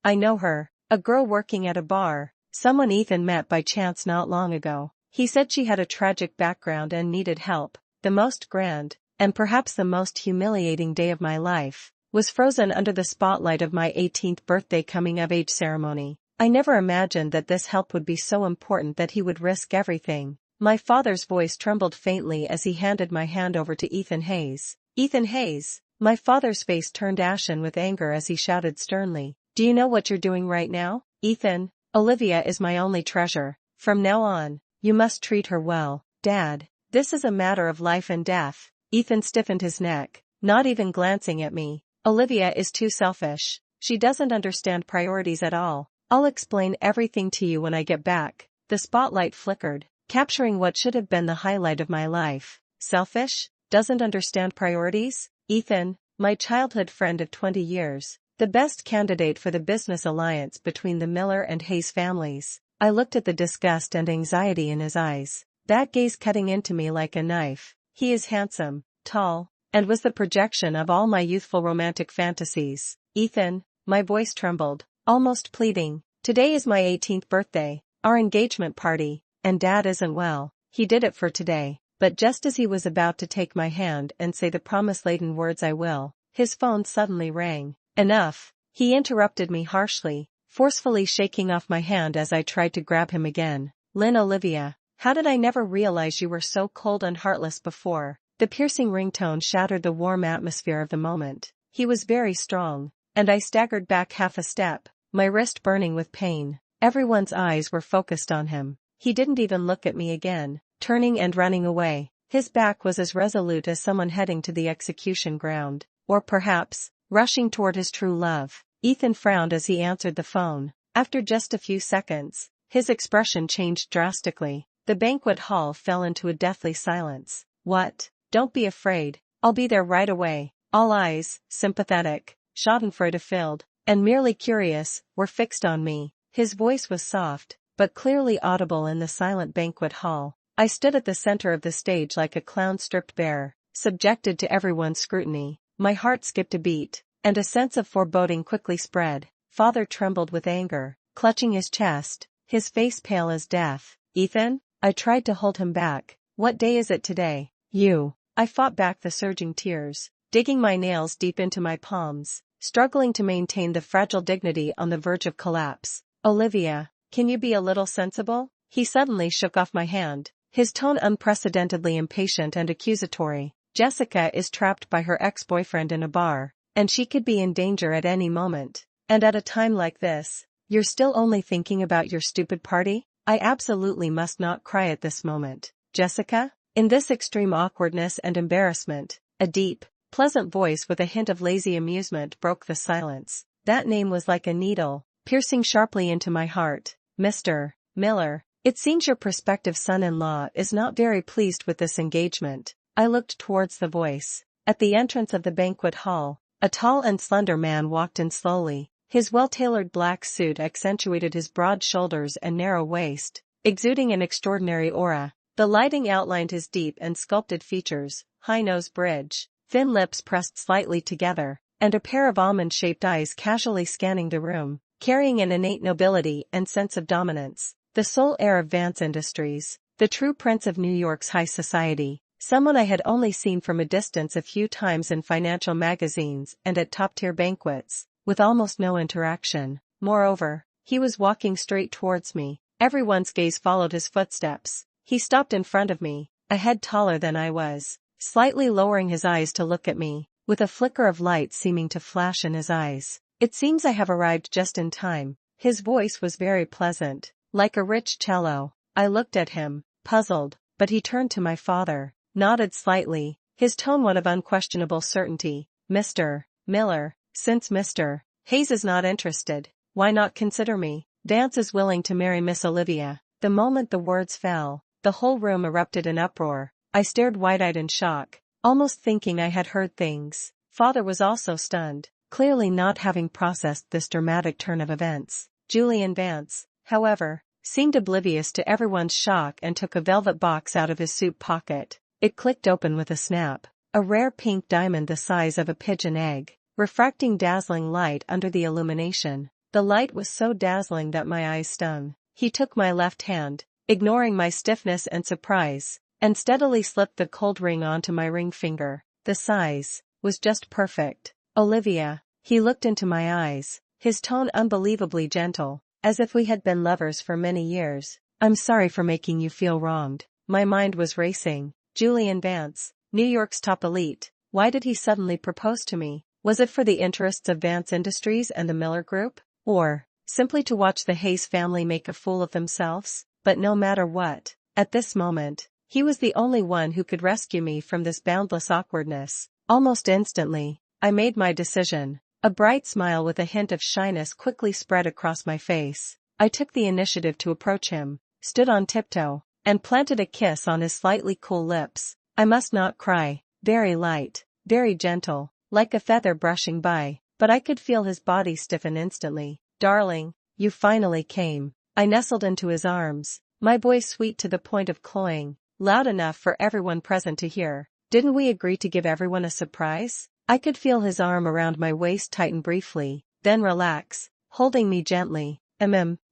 I know her. A girl working at a bar, someone Ethan met by chance not long ago. He said she had a tragic background and needed help. The most grand, and perhaps the most humiliating day of my life, was frozen under the spotlight of my 18th birthday coming-of-age ceremony. I never imagined that this help would be so important that he would risk everything. My father's voice trembled faintly as he handed my hand over to Ethan Hayes. Ethan Hayes! My father's face turned ashen with anger as he shouted sternly. Do you know what you're doing right now, Ethan? Olivia is my only treasure. From now on, you must treat her well. Dad, this is a matter of life and death. Ethan stiffened his neck, not even glancing at me. Olivia is too selfish. She doesn't understand priorities at all. I'll explain everything to you when I get back. The spotlight flickered, capturing what should have been the highlight of my life. Selfish? Doesn't understand priorities? Ethan, my childhood friend of 20 years, the best candidate for the business alliance between the Miller and Hayes families. I looked at the disgust and anxiety in his eyes, that gaze cutting into me like a knife. He is handsome, tall, and was the projection of all my youthful romantic fantasies. Ethan, my voice trembled, almost pleading. Today is my 18th birthday, our engagement party, and Dad isn't well. He did it for today. But just as he was about to take my hand and say the promise-laden words I will, his phone suddenly rang. Enough, he interrupted me harshly, forcefully shaking off my hand as I tried to grab him again. Lynn Olivia, how did I never realize you were so cold and heartless before? The piercing ringtone shattered the warm atmosphere of the moment. He was very strong, and I staggered back half a step, my wrist burning with pain. Everyone's eyes were focused on him. He didn't even look at me again, turning and running away. His back was as resolute as someone heading to the execution ground, or perhaps, rushing toward his true love. Ethan frowned as he answered the phone. After just a few seconds, his expression changed drastically. The banquet hall fell into a deathly silence. What? Don't be afraid. I'll be there right away. All eyes, sympathetic, schadenfreude-filled, and merely curious, were fixed on me. His voice was soft, but clearly audible in the silent banquet hall. I stood at the center of the stage like a clown stripped bare, subjected to everyone's scrutiny. My heart skipped a beat, and a sense of foreboding quickly spread. Father trembled with anger, clutching his chest, his face pale as death. Ethan? I tried to hold him back. What day is it today? I fought back the surging tears, digging my nails deep into my palms, struggling to maintain the fragile dignity on the verge of collapse. Olivia, can you be a little sensible? He suddenly shook off my hand, his tone unprecedentedly impatient and accusatory. Jessica is trapped by her ex-boyfriend in a bar, and she could be in danger at any moment. And at a time like this, you're still only thinking about your stupid party? I absolutely must not cry at this moment. Jessica? In this extreme awkwardness and embarrassment, a deep, pleasant voice with a hint of lazy amusement broke the silence. That name was like a needle, piercing sharply into my heart. Mr. Miller, it seems your prospective son-in-law is not very pleased with this engagement. I looked towards the voice. At the entrance of the banquet hall, a tall and slender man walked in slowly. His well-tailored black suit accentuated his broad shoulders and narrow waist, exuding an extraordinary aura. The lighting outlined his deep and sculpted features, high nose bridge, thin lips pressed slightly together, and a pair of almond-shaped eyes casually scanning the room, carrying an innate nobility and sense of dominance. The sole heir of Vance Industries, the true prince of New York's high society, someone I had only seen from a distance a few times in financial magazines and at top-tier banquets, with almost no interaction. Moreover, he was walking straight towards me. Everyone's gaze followed his footsteps. He stopped in front of me, a head taller than I was, slightly lowering his eyes to look at me, with a flicker of light seeming to flash in his eyes. It seems I have arrived just in time. His voice was very pleasant, like a rich cello. I looked at him, puzzled, but he turned to my father, nodded slightly, his tone one of unquestionable certainty. Mr. Miller, since Mr. Hayes is not interested, why not consider me? Vance is willing to marry Miss Olivia. The moment the words fell, the whole room erupted in uproar. I stared wide-eyed in shock, almost thinking I had heard things. Father was also stunned, clearly not having processed this dramatic turn of events. Julian Vance, however, seemed oblivious to everyone's shock and took a velvet box out of his suit pocket. It clicked open with a snap, a rare pink diamond the size of a pigeon egg, refracting dazzling light under the illumination. The light was so dazzling that my eyes stung. He took my left hand, ignoring my stiffness and surprise, and steadily slipped the cold ring onto my ring finger. The size was just perfect. Olivia. He looked into my eyes, his tone unbelievably gentle, as if we had been lovers for many years. I'm sorry for making you feel wronged. My mind was racing. Julian Vance, New York's top elite. Why did he suddenly propose to me? Was it for the interests of Vance Industries and the Miller Group? Or simply to watch the Hayes family make a fool of themselves? But no matter what, at this moment, he was the only one who could rescue me from this boundless awkwardness. Almost instantly, I made my decision. A bright smile with a hint of shyness quickly spread across my face. I took the initiative to approach him, stood on tiptoe, and planted a kiss on his slightly cool lips. I must not cry. Very light, very gentle, like a feather brushing by, but I could feel his body stiffen instantly. Darling, you finally came. I nestled into his arms, my voice sweet to the point of cloying, loud enough for everyone present to hear. Didn't we agree to give everyone a surprise? I could feel his arm around my waist tighten briefly, then relax, holding me gently.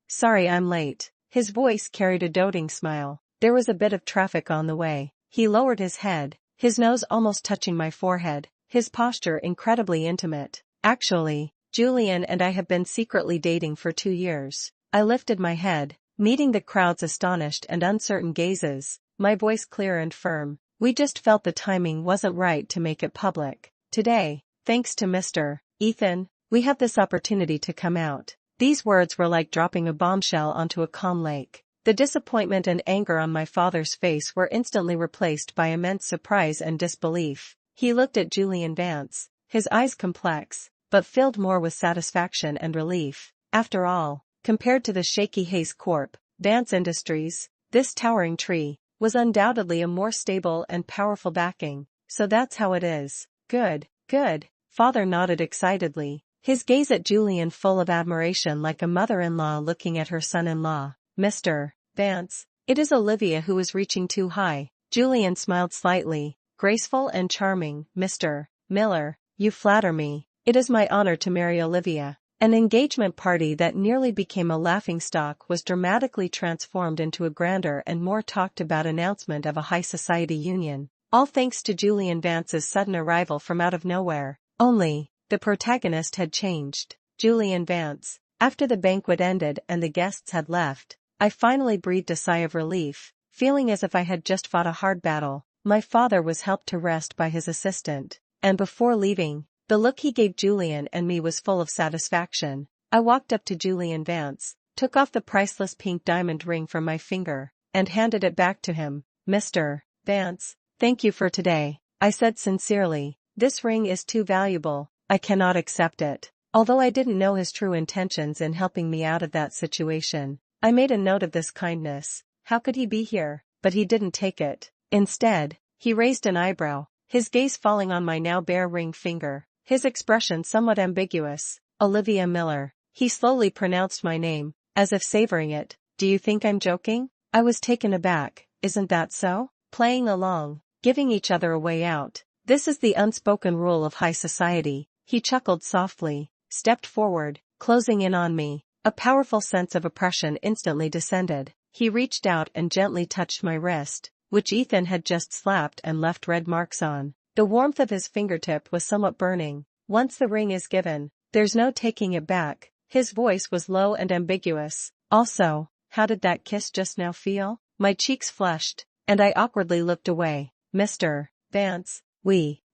Sorry I'm late. His voice carried a doting smile. There was a bit of traffic on the way. He lowered his head, his nose almost touching my forehead, his posture incredibly intimate. Actually, Julian and I have been secretly dating for 2 years. I lifted my head, meeting the crowd's astonished and uncertain gazes, my voice clear and firm. We just felt the timing wasn't right to make it public. Today, thanks to Mr. Ethan, we have this opportunity to come out. These words were like dropping a bombshell onto a calm lake. The disappointment and anger on my father's face were instantly replaced by immense surprise and disbelief. He looked at Julian Vance, his eyes complex, but filled more with satisfaction and relief. After all, compared to the shaky Hayes Corp., Vance Industries, this towering tree was undoubtedly a more stable and powerful backing. So that's how it is. Good, good. Father nodded excitedly, his gaze at Julian full of admiration like a mother-in-law looking at her son-in-law. Mr. Vance, it is Olivia who is reaching too high. Julian smiled slightly, graceful and charming. Mr. Miller, you flatter me. It is my honor to marry Olivia. An engagement party that nearly became a laughingstock was dramatically transformed into a grander and more talked-about announcement of a high society union. All thanks to Julian Vance's sudden arrival from out of nowhere. Only, the protagonist had changed. Julian Vance. After the banquet ended and the guests had left, I finally breathed a sigh of relief, feeling as if I had just fought a hard battle. My father was helped to rest by his assistant, and before leaving, the look he gave Julian and me was full of satisfaction. I walked up to Julian Vance, took off the priceless pink diamond ring from my finger, and handed it back to him. Mr. Vance, thank you for today, I said sincerely. This ring is too valuable, I cannot accept it. Although I didn't know his true intentions in helping me out of that situation, I made a note of this kindness. How could he be here? But he didn't take it. Instead, he raised an eyebrow, his gaze falling on my now bare ring finger, his expression somewhat ambiguous. Olivia Miller. He slowly pronounced my name, as if savoring it. Do you think I'm joking? I was taken aback. Isn't that so? Playing along, giving each other a way out. This is the unspoken rule of high society. He chuckled softly, stepped forward, closing in on me. A powerful sense of oppression instantly descended. He reached out and gently touched my wrist, which Ethan had just slapped and left red marks on. The warmth of his fingertip was somewhat burning. Once the ring is given, there's no taking it back. His voice was low and ambiguous. Also, how did that kiss just now feel? My cheeks flushed, and I awkwardly looked away. Mr. Vance,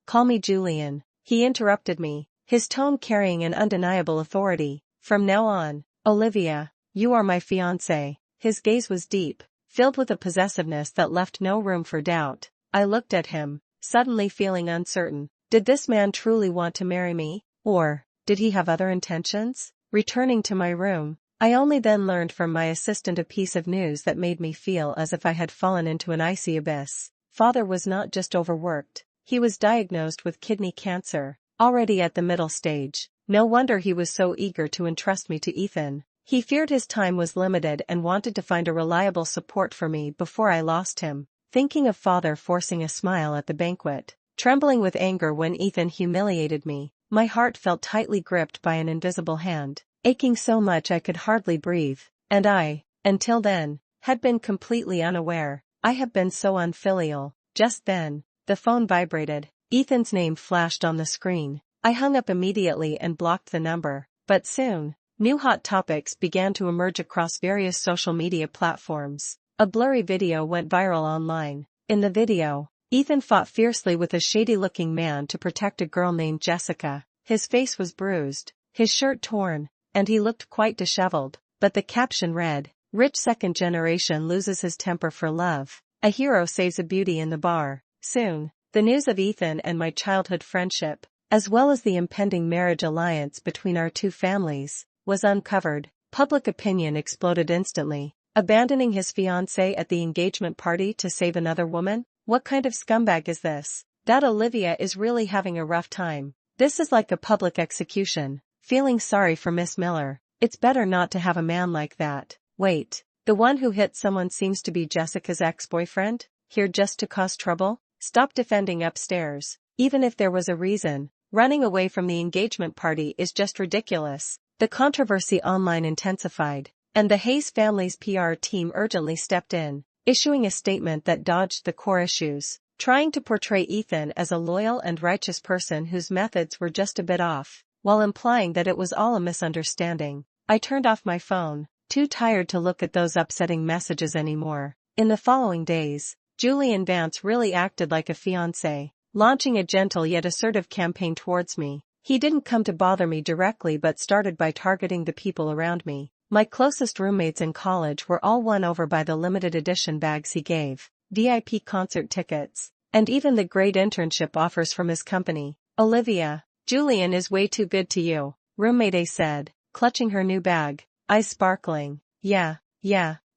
call me Julian. He interrupted me, his tone carrying an undeniable authority. From now on, Olivia, you are my fiancée. His gaze was deep, filled with a possessiveness that left no room for doubt. I looked at him, suddenly feeling uncertain. Did this man truly want to marry me? Or did he have other intentions? Returning to my room, I only then learned from my assistant a piece of news that made me feel as if I had fallen into an icy abyss. Father was not just overworked. He was diagnosed with kidney cancer, already at the middle stage. No wonder he was so eager to entrust me to Ethan. He feared his time was limited and wanted to find a reliable support for me before I lost him. Thinking of Father forcing a smile at the banquet, trembling with anger when Ethan humiliated me, my heart felt tightly gripped by an invisible hand. aching so much I could hardly breathe, and I, until then, had been completely unaware. I have been so unfilial. Just then, the phone vibrated. Ethan's name flashed on the screen. I hung up immediately and blocked the number, but soon, new hot topics began to emerge across various social media platforms. A blurry video went viral online. In the video, Ethan fought fiercely with a shady-looking man to protect a girl named Jessica. His face was bruised, his shirt torn, and he looked quite disheveled, but the caption read, "Rich second generation loses his temper for love. A hero saves a beauty in the bar." Soon, the news of Ethan and my childhood friendship, as well as the impending marriage alliance between our two families, was uncovered. Public opinion exploded instantly. Abandoning his fiancée at the engagement party to save another woman? What kind of scumbag is this? That Olivia is really having a rough time. This is like a public execution. Feeling sorry for Miss Miller. It's better not to have a man like that. Wait, the one who hit someone seems to be Jessica's ex-boyfriend? Here just to cause trouble? Stop defending upstairs. Even if there was a reason, running away from the engagement party is just ridiculous. The controversy online intensified, and the Hayes family's PR team urgently stepped in, issuing a statement that dodged the core issues, trying to portray Ethan as a loyal and righteous person whose methods were just a bit off, while implying that it was all a misunderstanding. I turned off my phone, too tired to look at those upsetting messages anymore. In the following days, Julian Vance really acted like a fiancé, launching a gentle yet assertive campaign towards me. He didn't come to bother me directly but started by targeting the people around me. My closest roommates in college were all won over by the limited edition bags he gave, VIP concert tickets, and even the great internship offers from his company. "Olivia, Julian is way too good to you," roommate A said, clutching her new bag, eyes sparkling. Yeah,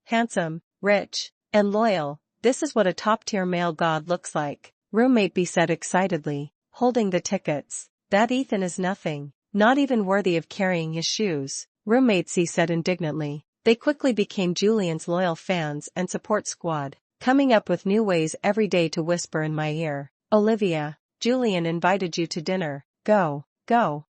handsome, rich, and loyal. This is what a top-tier male god looks like," roommate B said excitedly, holding the tickets. "That Ethan is nothing, not even worthy of carrying his shoes," roommate C said indignantly. They quickly became Julian's loyal fans and support squad, coming up with new ways every day to whisper in my ear. "Olivia, Julian invited you to dinner. Go.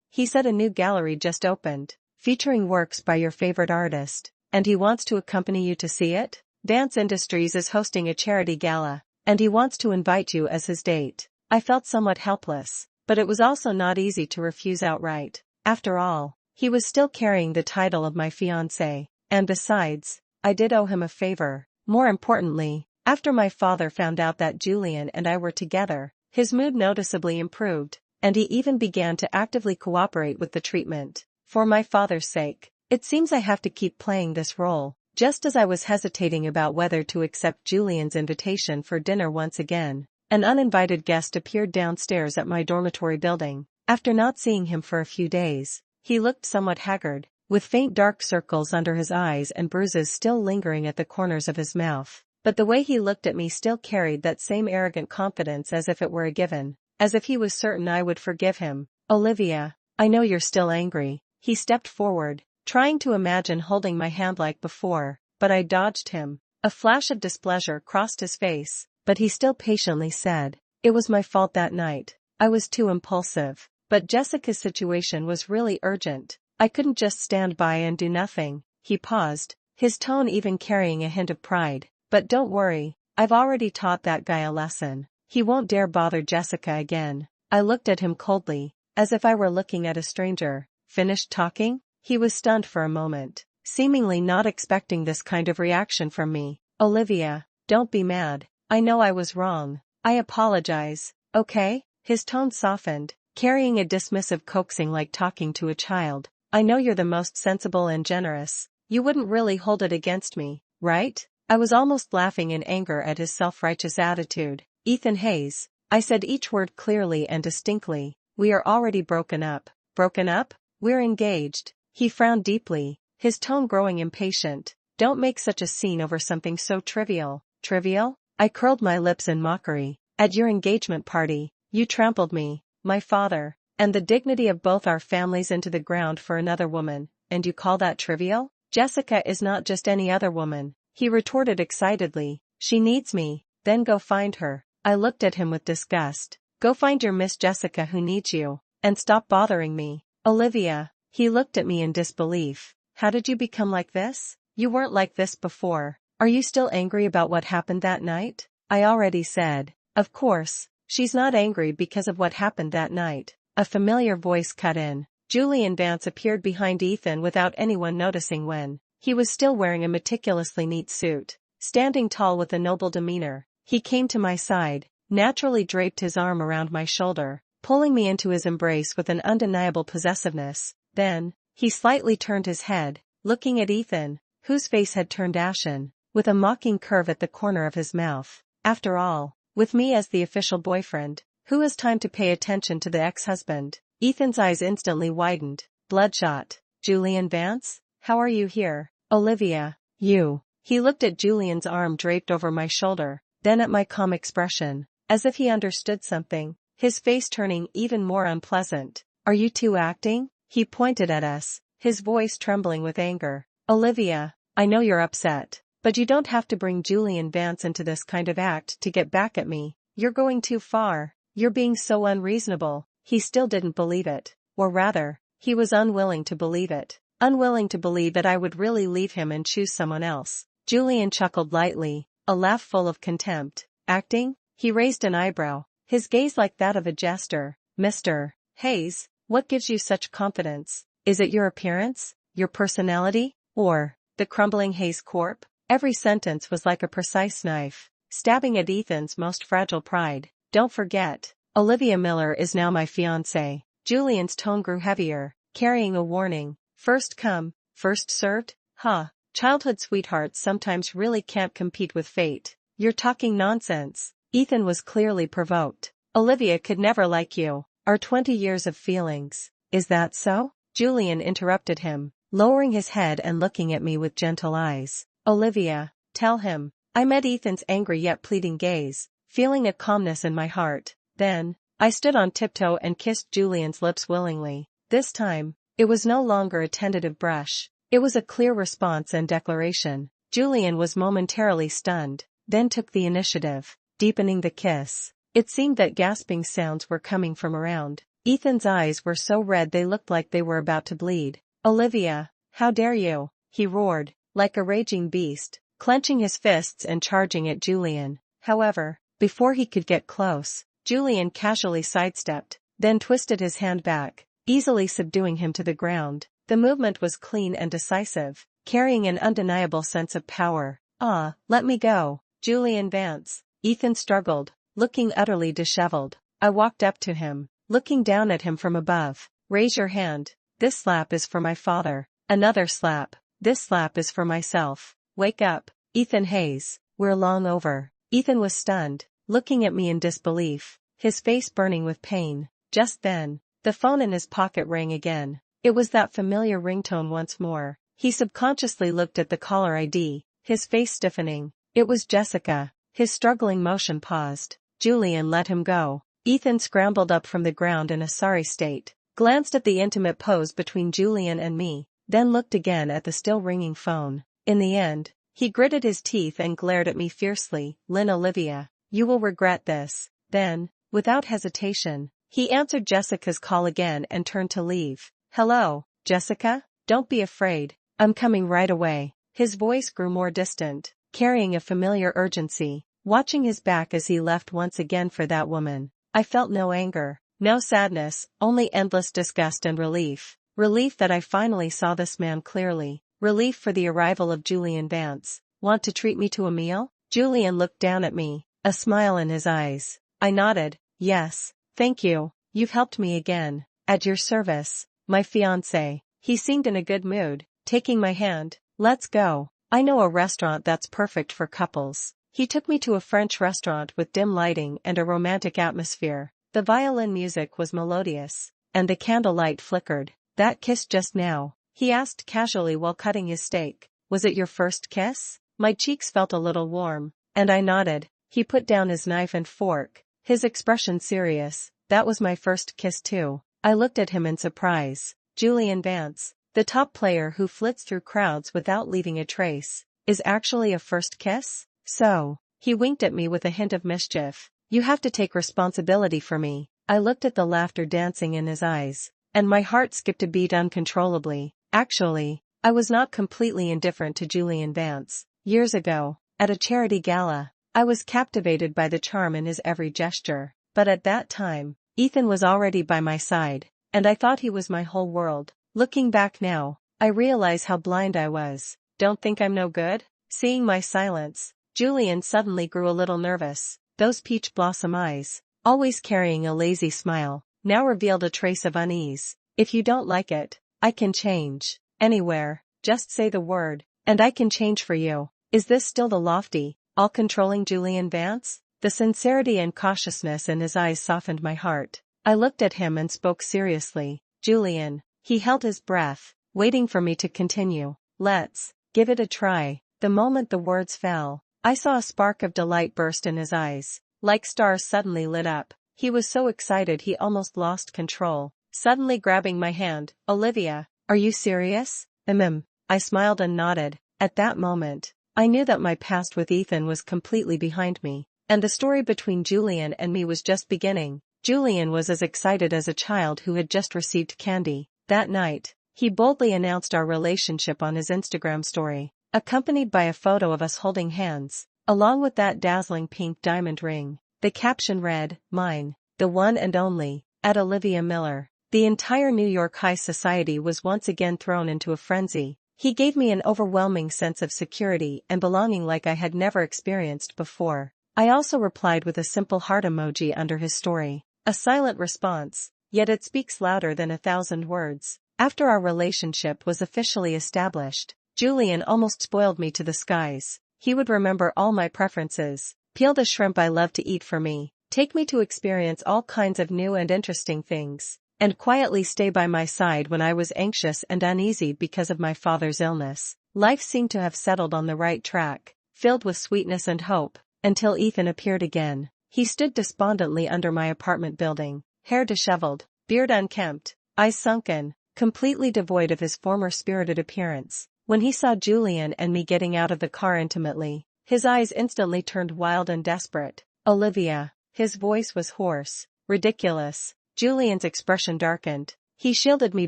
He said a new gallery just opened, featuring works by your favorite artist, and he wants to accompany you to see it. Vance Industries is hosting a charity gala, and he wants to invite you as his date." I felt somewhat helpless, but it was also not easy to refuse outright. After all, he was still carrying the title of my fiancé, and besides, I did owe him a favor. More importantly, after my father found out that Julian and I were together, his mood noticeably improved, and he even began to actively cooperate with the treatment. For my father's sake, it seems I have to keep playing this role. Just as I was hesitating about whether to accept Julian's invitation for dinner once again, an uninvited guest appeared downstairs at my dormitory building. After not seeing him for a few days, he looked somewhat haggard, with faint dark circles under his eyes and bruises still lingering at the corners of his mouth. But the way he looked at me still carried that same arrogant confidence, as if it were a given, as if he was certain I would forgive him. "Olivia, I know you're still angry." He stepped forward, trying to imagine holding my hand like before, but I dodged him. A flash of displeasure crossed his face, but he still patiently said, "It was my fault that night. I was too impulsive. But Jessica's situation was really urgent. I couldn't just stand by and do nothing." He paused, his tone even carrying a hint of pride. "But don't worry, I've already taught that guy a lesson. He won't dare bother Jessica again." I looked at him coldly, as if I were looking at a stranger. "Finished talking?" He was stunned for a moment, seemingly not expecting this kind of reaction from me. "Olivia, don't be mad. I know I was wrong. I apologize, okay?" His tone softened, carrying a dismissive coaxing like talking to a child. "I know you're the most sensible and generous. You wouldn't really hold it against me, right?" I was almost laughing in anger at his self-righteous attitude. "Ethan Hayes," I said each word clearly and distinctly, "we are already broken up." "Broken up? We're engaged." He frowned deeply, his tone growing impatient. "Don't make such a scene over something so trivial." "Trivial?" I curled my lips in mockery. "At your engagement party, you trampled me, my father, and the dignity of both our families into the ground for another woman, and you call that trivial?" "Jessica is not just any other woman," he retorted excitedly. "She needs me." "Then go find her." I looked at him with disgust. "Go find your Miss Jessica who needs you, and stop bothering me." "Olivia, He looked at me in disbelief. How did you become like this? You weren't like this before. Are you still angry about what happened that night? I already said. Of course, she's not angry because of what happened that night. A familiar voice cut in. Julian Vance appeared behind Ethan without anyone noticing when. He was still wearing a meticulously neat suit. Standing tall with a noble demeanor, he came to my side, naturally draped his arm around my shoulder, pulling me into his embrace with an undeniable possessiveness. Then, he slightly turned his head, looking at Ethan, whose face had turned ashen, with a mocking curve at the corner of his mouth. After all, with me as the official boyfriend, who has time to pay attention to the ex-husband? Ethan's eyes instantly widened, bloodshot. Julian Vance? How are you here? Olivia, you. He looked at Julian's arm draped over my shoulder, then at my calm expression, as if he understood something, his face turning even more unpleasant. Are you two acting? He pointed at us, his voice trembling with anger. Olivia, I know you're upset, but you don't have to bring Julian Vance into this kind of act to get back at me. You're going too far. You're being so unreasonable. He still didn't believe it. Or rather, he was unwilling to believe it. Unwilling to believe that I would really leave him and choose someone else. Julian chuckled lightly, a laugh full of contempt. Acting? He raised an eyebrow, his gaze like that of a jester. Mr. Hayes, what gives you such confidence? Is it your appearance? Your personality? Or the crumbling Hayes Corp? Every sentence was like a precise knife, stabbing at Ethan's most fragile pride. Don't forget, Olivia Miller is now my fiancée. Julian's tone grew heavier, carrying a warning. First come, first served? Huh. Childhood sweethearts sometimes really can't compete with fate. You're talking nonsense. Ethan was clearly provoked. Olivia could never like you. Our 20 years of feelings. Is that so? Julian interrupted him, lowering his head and looking at me with gentle eyes. Olivia, tell him. I met Ethan's angry yet pleading gaze, feeling a calmness in my heart. Then, I stood on tiptoe and kissed Julian's lips willingly. This time, it was no longer a tentative brush. It was a clear response and declaration. Julian was momentarily stunned, then took the initiative, deepening the kiss. It seemed that gasping sounds were coming from around. Ethan's eyes were so red they looked like they were about to bleed. Olivia, how dare you? He roared, like a raging beast, clenching his fists and charging at Julian. However, before he could get close, Julian casually sidestepped, then twisted his hand back, easily subduing him to the ground. The movement was clean and decisive, carrying an undeniable sense of power. Ah, let me go. Julian Vance. Ethan struggled, looking utterly disheveled. I walked up to him, looking down at him from above. Raise your hand. This slap is for my father. Another slap. This slap is for myself. Wake up, Ethan Hayes. We're long over. Ethan was stunned, looking at me in disbelief, his face burning with pain. Just then, the phone in his pocket rang again. It was that familiar ringtone once more. He subconsciously looked at the caller ID, his face stiffening. It was Jessica. His struggling motion paused. Julian let him go. Ethan scrambled up from the ground in a sorry state, glanced at the intimate pose between Julian and me, then looked again at the still ringing phone. In the end, he gritted his teeth and glared at me fiercely. Lynn Olivia, you will regret this. Then, without hesitation, he answered Jessica's call again and turned to leave. Hello, Jessica? Don't be afraid. I'm coming right away. His voice grew more distant, carrying a familiar urgency. Watching his back as he left once again for that woman, I felt no anger, no sadness, only endless disgust and relief. Relief that I finally saw this man clearly. Relief for the arrival of Julian Vance. Want to treat me to a meal? Julian looked down at me, a smile in his eyes. I nodded. Yes, thank you. You've helped me again. At your service. My fiancé. He seemed in a good mood, taking my hand. Let's go. I know a restaurant that's perfect for couples. He took me to a French restaurant with dim lighting and a romantic atmosphere. The violin music was melodious, and the candlelight flickered. That kiss just now? He asked casually while cutting his steak. Was it your first kiss? My cheeks felt a little warm, and I nodded. He put down his knife and fork, his expression serious. That was my first kiss too. I looked at him in surprise. Julian Vance, the top player who flits through crowds without leaving a trace, is actually a first kiss? So, he winked at me with a hint of mischief. You have to take responsibility for me. I looked at the laughter dancing in his eyes. and my heart skipped a beat uncontrollably. Actually, I was not completely indifferent to Julian Vance. Years ago, at a charity gala, I was captivated by the charm in his every gesture. But at that time, Ethan was already by my side, and I thought he was my whole world. Looking back now, I realize how blind I was. Don't think I'm no good? Seeing my silence, Julian suddenly grew a little nervous. Those peach blossom eyes, always carrying a lazy smile, now revealed a trace of unease. If you don't like it, I can change. Anywhere, just say the word, and I can change for you. Is this still the lofty, all-controlling Julian Vance? The sincerity and cautiousness in his eyes softened my heart. I looked at him and spoke seriously. Julian. He held his breath, waiting for me to continue. Let's give it a try. The moment the words fell, I saw a spark of delight burst in his eyes. Like stars suddenly lit up. He was so excited he almost lost control. Suddenly grabbing my hand, Olivia, are you serious? I smiled and nodded. At that moment, I knew that my past with Ethan was completely behind me, and the story between Julian and me was just beginning. Julian was as excited as a child who had just received candy. That night, he boldly announced our relationship on his Instagram story, accompanied by a photo of us holding hands, along with that dazzling pink diamond ring. The caption read, "Mine, the one and only, at Olivia Miller." The entire New York high society was once again thrown into a frenzy. He gave me an overwhelming sense of security and belonging like I had never experienced before. I also replied with a simple heart emoji under his story. A silent response, yet it speaks louder than 1,000 words. After our relationship was officially established, Julian almost spoiled me to the skies. He would remember all my preferences, peel the shrimp I love to eat for me, take me to experience all kinds of new and interesting things, and quietly stay by my side when I was anxious and uneasy because of my father's illness. Life seemed to have settled on the right track, filled with sweetness and hope, until Ethan appeared again. He stood despondently under my apartment building, hair disheveled, beard unkempt, eyes sunken, completely devoid of his former spirited appearance. When he saw Julian and me getting out of the car intimately, his eyes instantly turned wild and desperate. Olivia. His voice was hoarse, ridiculous. Julian's expression darkened. He shielded me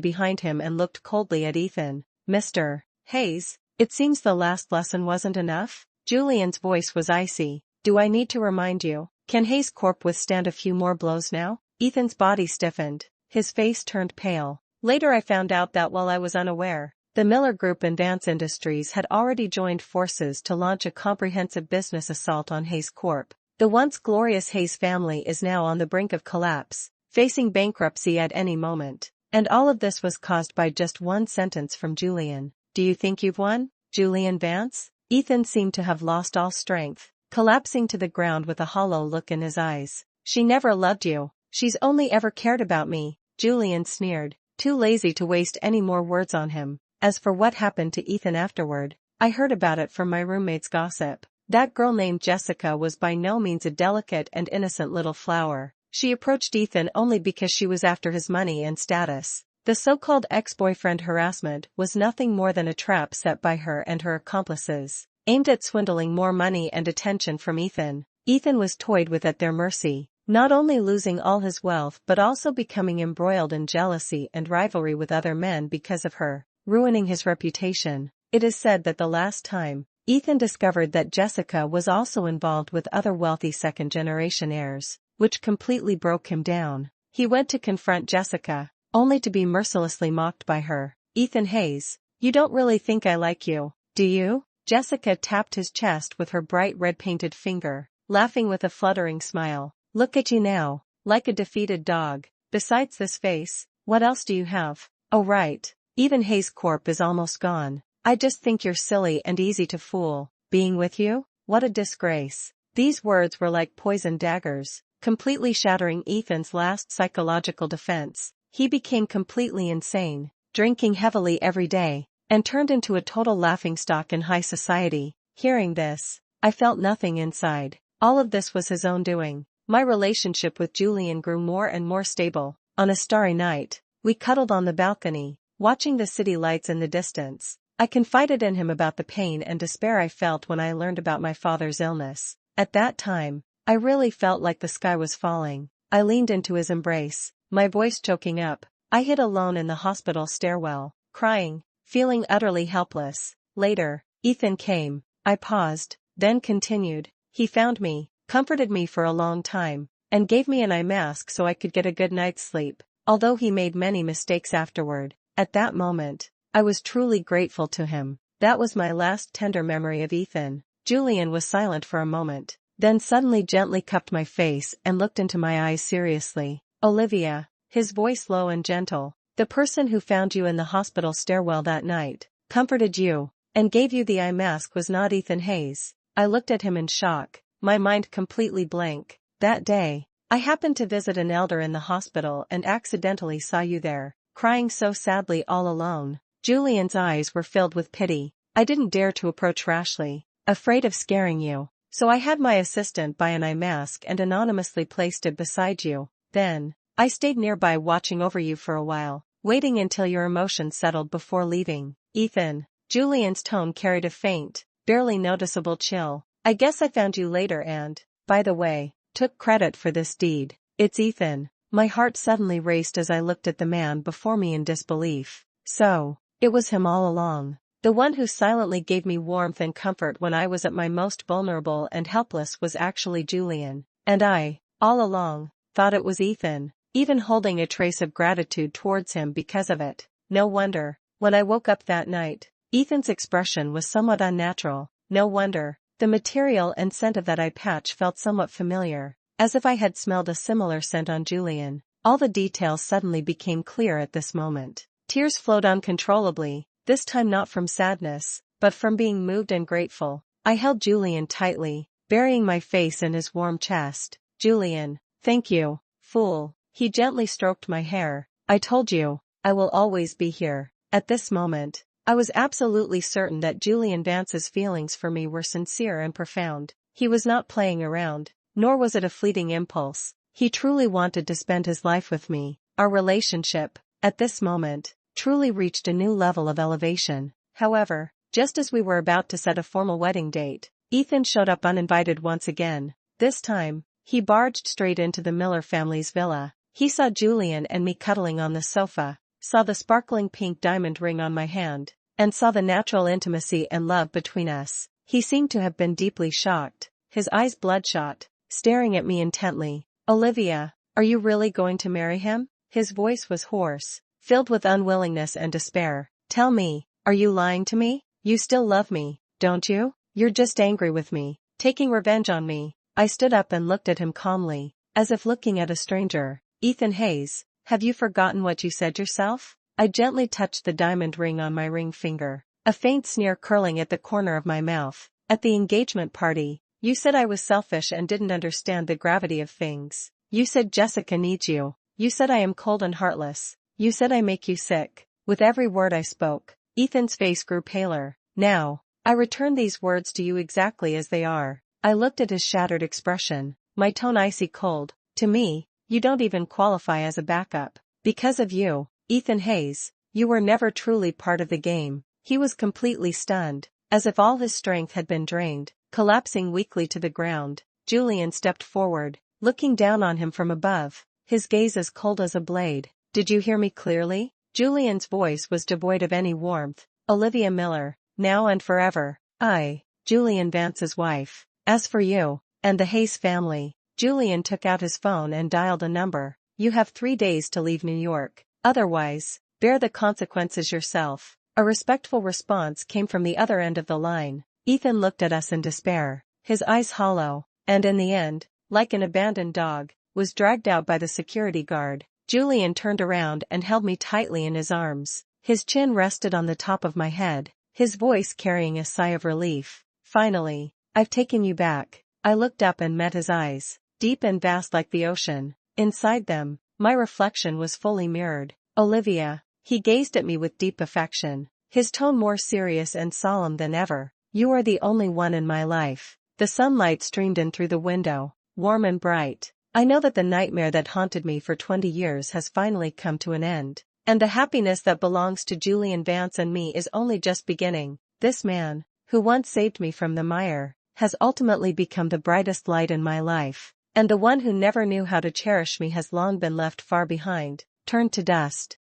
behind him and looked coldly at Ethan. Mr. Hayes, it seems the last lesson wasn't enough? Julian's voice was icy. Do I need to remind you? Can Hayes Corp withstand a few more blows now? Ethan's body stiffened. His face turned pale. Later I found out that while I was unaware, the Miller Group and Vance Industries had already joined forces to launch a comprehensive business assault on Hayes Corp. The once glorious Hayes family is now on the brink of collapse, facing bankruptcy at any moment. And all of this was caused by just one sentence from Julian. Do you think you've won, Julian Vance? Ethan seemed to have lost all strength, collapsing to the ground with a hollow look in his eyes. She never loved you. She's only ever cared about me, Julian sneered, too lazy to waste any more words on him. As for what happened to Ethan afterward, I heard about it from my roommate's gossip. That girl named Jessica was by no means a delicate and innocent little flower. She approached Ethan only because she was after his money and status. The so-called ex-boyfriend harassment was nothing more than a trap set by her and her accomplices, aimed at swindling more money and attention from Ethan. Ethan was toyed with at their mercy, not only losing all his wealth but also becoming embroiled in jealousy and rivalry with other men because of her, ruining his reputation. It is said that the last time Ethan discovered that Jessica was also involved with other wealthy second-generation heirs, which completely broke him down. He went to confront Jessica, only to be mercilessly mocked by her. Ethan Hayes, you don't really think I like you, do you? Jessica tapped his chest with her bright red-painted finger, laughing with a fluttering smile. Look at you now, like a defeated dog. Besides this face, what else do you have? Oh right, even Hayes Corp is almost gone. I just think you're silly and easy to fool. Being with you? What a disgrace. These words were like poisoned daggers, completely shattering Ethan's last psychological defense. He became completely insane, drinking heavily every day, and turned into a total laughingstock in high society. Hearing this, I felt nothing inside. All of this was his own doing. My relationship with Julian grew more and more stable. On a starry night, we cuddled on the balcony, watching the city lights in the distance. I confided in him about the pain and despair I felt when I learned about my father's illness. At that time, I really felt like the sky was falling. I leaned into his embrace, my voice choking up. I hid alone in the hospital stairwell, crying, feeling utterly helpless. Later, Ethan came. I paused, then continued. He found me, comforted me for a long time, and gave me an eye mask so I could get a good night's sleep, although he made many mistakes afterward. At that moment, I was truly grateful to him. That was my last tender memory of Ethan. Julian was silent for a moment, then suddenly gently cupped my face and looked into my eyes seriously. Olivia, his voice low and gentle, the person who found you in the hospital stairwell that night, comforted you, and gave you the eye mask was not Ethan Hayes. I looked at him in shock, my mind completely blank. That day, I happened to visit an elder in the hospital and accidentally saw you there, crying so sadly all alone. Julian's eyes were filled with pity. I didn't dare to approach rashly, afraid of scaring you, so I had my assistant buy an eye mask and anonymously placed it beside you. Then, I stayed nearby watching over you for a while, waiting until your emotions settled before leaving. Ethan. Julian's tone carried a faint, barely noticeable chill. I guess I found you later and, by the way, took credit for this deed. It's Ethan. My heart suddenly raced as I looked at the man before me in disbelief. So, it was him all along. The one who silently gave me warmth and comfort when I was at my most vulnerable and helpless was actually Julian. And I, all along, thought it was Ethan, even holding a trace of gratitude towards him because of it. No wonder, when I woke up that night, Ethan's expression was somewhat unnatural. No wonder, the material and scent of that eye patch felt somewhat familiar, as if I had smelled a similar scent on Julian. All the details suddenly became clear at this moment. Tears flowed uncontrollably, this time not from sadness, but from being moved and grateful. I held Julian tightly, burying my face in his warm chest. Julian, thank you, fool. He gently stroked my hair. I told you, I will always be here. At this moment, I was absolutely certain that Julian Vance's feelings for me were sincere and profound. He was not playing around, nor was it a fleeting impulse. He truly wanted to spend his life with me. Our relationship, at this moment, truly reached a new level of elevation. However, just as we were about to set a formal wedding date, Ethan showed up uninvited once again. This time, he barged straight into the Miller family's villa. He saw Julian and me cuddling on the sofa, saw the sparkling pink diamond ring on my hand, and saw the natural intimacy and love between us. He seemed to have been deeply shocked, his eyes bloodshot, staring at me intently. Olivia, are you really going to marry him? His voice was hoarse, filled with unwillingness and despair. Tell me, are you lying to me? You still love me, don't you? You're just angry with me, taking revenge on me. I stood up and looked at him calmly, as if looking at a stranger. Ethan Hayes, have you forgotten what you said yourself? I gently touched the diamond ring on my ring finger, a faint sneer curling at the corner of my mouth. At the engagement party, you said I was selfish and didn't understand the gravity of things. You said Jessica needs you. You said I am cold and heartless. You said I make you sick. With every word I spoke, Ethan's face grew paler. Now, I return these words to you exactly as they are. I looked at his shattered expression, my tone icy cold. To me, you don't even qualify as a backup. Because of you, Ethan Hayes, you were never truly part of the game. He was completely stunned, as if all his strength had been drained, collapsing weakly to the ground. Julian stepped forward, looking down on him from above, his gaze as cold as a blade. Did you hear me clearly? Julian's voice was devoid of any warmth. Olivia Miller, now and forever. I, Julian Vance's wife. As for you, and the Hayes family. Julian took out his phone and dialed a number. You have 3 days to leave New York. Otherwise, bear the consequences yourself. A respectful response came from the other end of the line. Ethan looked at us in despair, his eyes hollow, and in the end, like an abandoned dog, was dragged out by the security guard. Julian turned around and held me tightly in his arms. His chin rested on the top of my head, his voice carrying a sigh of relief. Finally, I've taken you back. I looked up and met his eyes, deep and vast like the ocean. Inside them, my reflection was fully mirrored. Olivia, he gazed at me with deep affection, his tone more serious and solemn than ever. You are the only one in my life. The sunlight streamed in through the window, warm and bright. I know that the nightmare that haunted me for 20 years has finally come to an end, and the happiness that belongs to Julian Vance and me is only just beginning. This man, who once saved me from the mire, has ultimately become the brightest light in my life, and the one who never knew how to cherish me has long been left far behind, turned to dust.